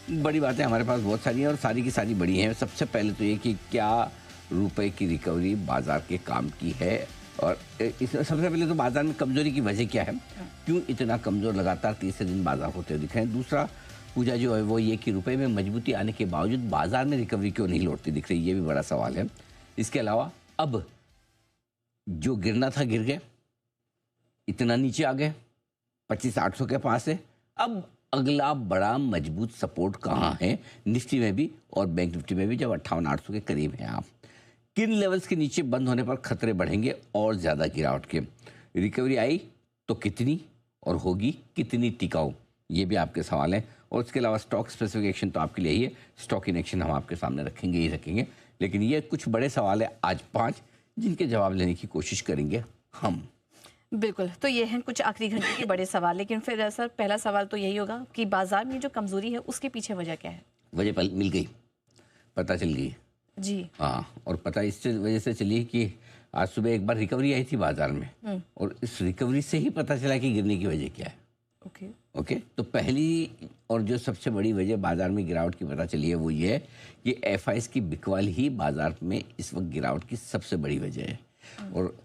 बड़ी बातें हमारे पास बहुत सारी हैं और सारी की सारी बड़ी हैं। सबसे पहले तो ये कि क्या रुपए की रिकवरी बाजार के काम की है, और इसमें सबसे पहले तो बाजार में कमजोरी की वजह क्या है, क्यों इतना कमजोर लगातार तीसरे दिन बाजार होते हुए दिख रहे हैं। दूसरा पूजा जो है वो ये कि रुपए में मजबूती आने के बावजूद बाजार में रिकवरी क्यों नहीं लौटती दिख रही, ये भी बड़ा सवाल है। इसके अलावा अब जो गिरना था गिर गए, इतना नीचे आ गए, 25,800 के पास है। अब अगला बड़ा मजबूत सपोर्ट कहाँ है, निफ्टी में भी और बैंक निफ्टी में भी, जब 58,800 के करीब हैं आप। किन लेवल्स के नीचे बंद होने पर खतरे बढ़ेंगे और ज़्यादा गिरावट के, रिकवरी आई तो कितनी और होगी कितनी टिकाऊ, ये भी आपके सवाल हैं। और उसके अलावा स्टॉक स्पेसिफिक एक्शन तो आपके लिए ही है, स्टॉक इन एक्शन हम आपके सामने रखेंगे ही रखेंगे। लेकिन ये कुछ बड़े सवाल है आज 5, जिनके जवाब लेने की कोशिश करेंगे हम। बिल्कुल, तो ये हैं कुछ आखिरी घंटे के बड़े सवाल। लेकिन फिर सर पहला सवाल तो यही होगा कि बाजार में जो कमजोरी है उसके पीछे वजह क्या है? वजह मिल गई, पता चल गई जी। हाँ, और पता इस वजह से चली कि आज सुबह एक बार रिकवरी आई थी बाजार में, और इस रिकवरी से ही पता चला कि गिरने की वजह क्या है। ओके, तो पहली और जो सबसे बड़ी वजह बाजार में गिरावट की पता चली है वो ये है कि एफआईएस की बिकवाली ही बाजार में इस वक्त गिरावट की सबसे बड़ी वजह है, और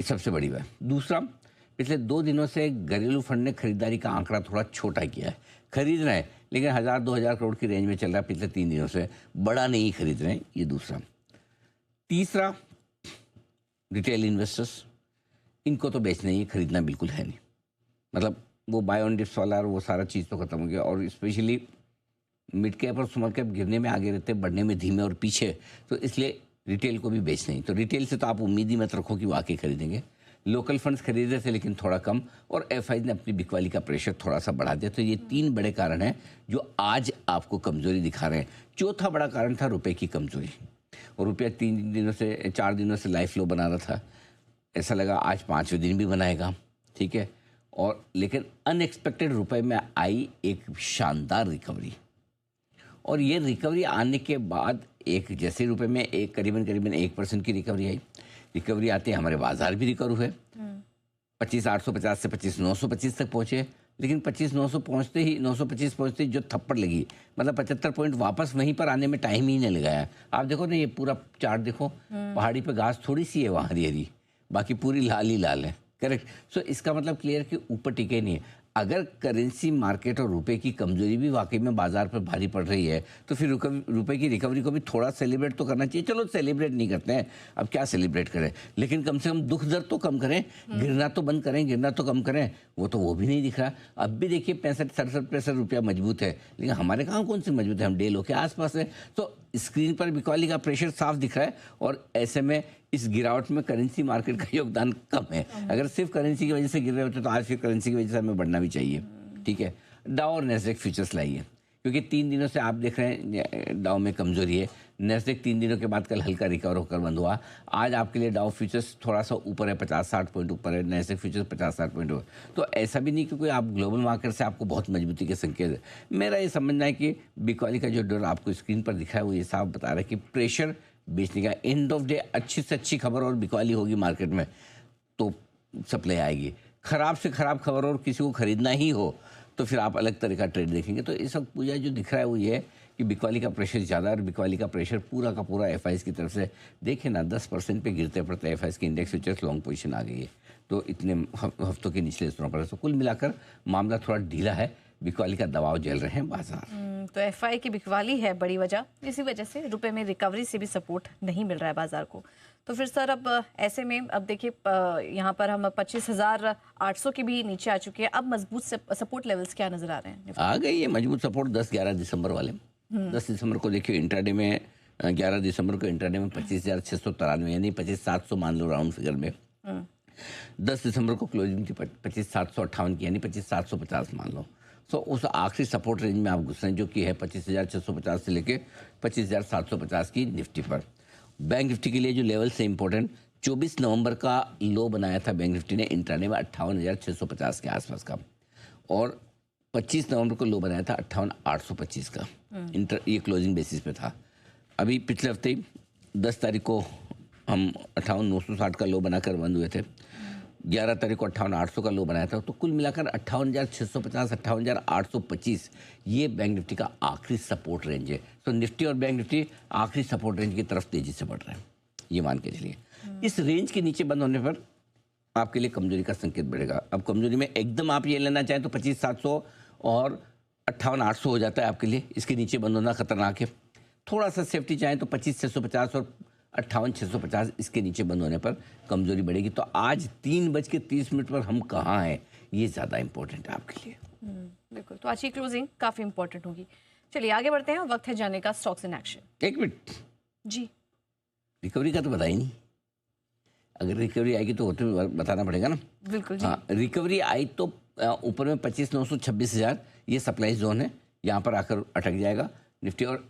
सबसे बड़ी बात। दूसरा, पिछले 2 दिनों से घरेलू फंड ने खरीदारी का आंकड़ा थोड़ा छोटा किया है। खरीद रहे हैं लेकिन 1,000-2,000 करोड़ की रेंज में चल रहा है पिछले 3 दिनों से, बड़ा नहीं खरीद रहे हैं, ये दूसरा। तीसरा, रिटेल इन्वेस्टर्स, इनको तो बेचना ही है, खरीदना बिल्कुल है नहीं। मतलब वो बाय ऑन डिप्स वाला और वो सारा चीज़ तो खत्म हो गया, और स्पेशली मिड कैप और स्मॉल कैप गिरने में आगे रहते, बढ़ने में धीमे और पीछे, तो इसलिए रिटेल को भी बेचना ही। तो रिटेल से तो आप उम्मीद ही मत रखो कि वो आके खरीदेंगे। लोकल फंड्स खरीद रहे थे लेकिन थोड़ा कम, और एफआई ने अपनी बिकवाली का प्रेशर थोड़ा सा बढ़ा दिया। तो ये 3 बड़े कारण हैं जो आज आपको कमजोरी दिखा रहे हैं। चौथा बड़ा कारण था रुपए की कमजोरी, और रुपया 4 दिनों से लाइफ लो बना रहा था, ऐसा लगा आज 5वें दिन भी बनाएगा, ठीक है। और लेकिन अनएक्सपेक्टेड रुपए में आई एक शानदार रिकवरी, और ये रिकवरी आने के बाद एक जैसे रुपए में एक करीबन 1% की रिकवरी आई। रिकवरी आते हमारे बाजार भी रिकवर हुए, 25,850 से 25,925 तक पहुंचे। लेकिन 25,900 पहुंचते ही 925 पहुंचते ही जो थप्पड़ लगी, मतलब 75 पॉइंट वापस वहीं पर आने में टाइम ही नहीं लगाया। आप देखो ना, ये पूरा चार्ट देखो, पहाड़ी पे घास थोड़ी सी है वहाँ हरी हरी, बाकी पूरी लाल ही लाल है। करेक्ट। सो इसका मतलब क्लियर कि ऊपर टिके नहीं है। अगर करेंसी मार्केट और रुपए की कमजोरी भी वाकई में बाजार पर भारी पड़ रही है, तो फिर रुपए की रिकवरी को भी थोड़ा सेलिब्रेट तो करना चाहिए। चलो सेलिब्रेट नहीं करते हैं, अब क्या सेलिब्रेट करें, लेकिन कम से कम दुख दर्द तो कम करें, गिरना तो बंद करें, गिरना तो कम करें। वो भी नहीं दिख रहा। अब भी देखिए 65-67 रुपया मजबूत है, लेकिन हमारे कहाँ कौन सी मजबूत है, हम डे लो के आसपास है। तो स्क्रीन पर बिकवाली का प्रेशर साफ दिख रहा है, और ऐसे में इस गिरावट में करेंसी मार्केट का योगदान कम है। अगर सिर्फ करेंसी की वजह से गिर रहे होते तो आज फिर करेंसी की वजह से हमें बढ़ना भी चाहिए, ठीक है। डाउ और नेस्डेक फ्यूचर्स लाइए, क्योंकि 3 दिनों से आप देख रहे हैं डाउ में कमजोरी है। नेस्डेक 3 दिनों के बाद कल हल्का रिकवर होकर बंद हुआ। आज आपके लिए डाउ फ्यूचर्स थोड़ा सा ऊपर है, 50-60 पॉइंट ऊपर है, नेस्डेक फ्यूचर्स 50-60 पॉइंट ऊपर। तो ऐसा भी नहीं कि कोई आप ग्लोबल मार्केट से आपको बहुत मजबूती के संकेत है। मेरा ये समझना है कि बिकवाली का जो डर आपको स्क्रीन पर दिखा है वो ये साफ बता रहा है कि प्रेशर बेचने का, एंड ऑफ डे अच्छी से अच्छी खबर और बिकवाली होगी मार्केट में तो सप्लाई आएगी। खराब से खराब खबर और किसी को खरीदना ही हो तो फिर आप अलग तरह का ट्रेड देखेंगे। तो इस वक्त पूजा जो दिख रहा है वो ये है कि बिकवाली का प्रेशर ज़्यादा है, और बिकवाली का प्रेशर पूरा का पूरा एफआईएस की तरफ से। देखें ना, 10% पे गिरते पड़ते एफआईएस की इंडेक्स फ्यूचर्स लॉन्ग पोजीशन आ गई है, तो इतने हफ्तों के निचले स्तरों पर। तो कुल मिलाकर मामला थोड़ा ढीला है, बिकवाली का दबाव झेल रहे हैं बाजार। तो एफआई की बिकवाली है बड़ी वजह, इसी वजह से रुपए में रिकवरी से भी सपोर्ट नहीं मिल रहा है बाजार को। तो फिर सर अब ऐसे में अब देखिए यहाँ पर हम 25,800 के भी नीचे आ चुके हैं। अब मजबूत सपोर्ट लेवल्स क्या नजर आ रहे हैं? आ गई है मजबूत सपोर्ट 10-11 दिसंबर वाले। 10 दिसंबर को देखिए इंट्राडे में, 11 दिसंबर को इंट्राडे में 25,693 यानी 25,700 मान लो राउंड फिगर में। 10 दिसंबर को क्लोजिंग थी 25,758 की, यानी 25,750 मान लो। सो उस आखिरी सपोर्ट रेंज में आप घुस रहे हैं जो कि है 25,650 से लेके 25,750 की निफ्टी पर। बैंक निफ्टी के लिए जो लेवल से इंपॉर्टेंट, 24 नवंबर का लो बनाया था बैंक निफ्टी ने इंट्राडे में 58,650 के आसपास का, और 25 नवंबर को लो बनाया था 58,825 का। ये क्लोजिंग बेसिस पे था। अभी पिछले हफ्ते 10 तारीख को हम 58,960 का लो बनाकर बंद हुए थे। 11 तारीख को 58,800 का लो बनाया था, तो कुल मिलाकर 58,650, 58,825 ये बैंक निफ्टी का आखिरी सपोर्ट रेंज है। तो निफ्टी और बैंक निफ्टी आखिरी सपोर्ट रेंज की तरफ तेजी से बढ़ रहे हैं, ये मान के चलिए। इस रेंज के नीचे बंद होने पर आपके लिए कमजोरी का संकेत बढ़ेगा। अब कमजोरी में एकदम आप ये लेना चाहें तो 25,700 और 58,800 हो जाता है आपके लिए, इसके नीचे बंद होना खतरनाक है। थोड़ा सा सेफ्टी चाहें तो 25,650 और 58,650 इसके नीचे बंद होने पर कमजोरी बढ़ेगी। तो आज 3:30 पर हम कहाँ हैं, ये ज़्यादा इंपॉर्टेंट है आपके लिए। बिल्कुल, तो आज की क्लोजिंग काफ़ी इंपॉर्टेंट होगी। चलिए आगे बढ़ते हैं, वक्त है जाने का स्टॉक्स इन एक्शन। एक मिनट, जी रिकवरी का तो पता ही नहीं। अगर रिकवरी आएगी तो होते हुए बताना पड़ेगा ना। बिल्कुल जी। हाँ, रिकवरी आई तो ऊपर में 25,900, 26,000 ये सप्लाई जोन है, यहाँ पर आकर अटक जाएगा निफ्टी। और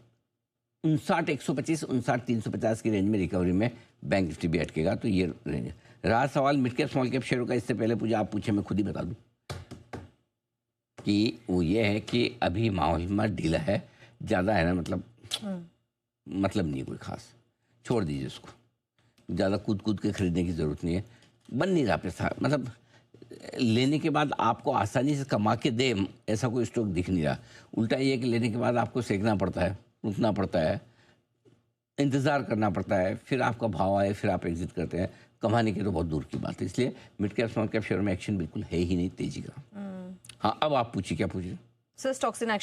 59,125, 59,350 की रेंज में रिकवरी में बैंक निफ्टी भी अटकेगा। तो ये रेंज है। रहा सवाल मिड कैप स्मॉल कैप शेयरों का, इससे पहले पूछा आप पूछे, मैं खुद ही बता दूं कि वो ये है कि अभी माहौल में ढीला है, ज़्यादा है ना, मतलब नहीं कोई खास, छोड़ दीजिए उसको। ज़्यादा कूद के खरीदने की ज़रूरत नहीं है। बन नहीं रहा पैसा, मतलब लेने के बाद आपको आसानी से कमा के दे ऐसा कोई स्टॉक दिख नहीं रहा। उल्टा ये है कि लेने के बाद आपको सेकना पड़ता है, रुकना पड़ता है, इंतज़ार करना पड़ता है, फिर आपका भाव आए, फिर आप एग्जिट करते हैं। कमाने की तो बहुत दूर की बात है। इसलिए mid cap small cap share में एक्शन बिल्कुल है ही नहीं तेजी का। हाँ, अब आप पूछिए, क्या पूछिए सर, स्टॉक्स इन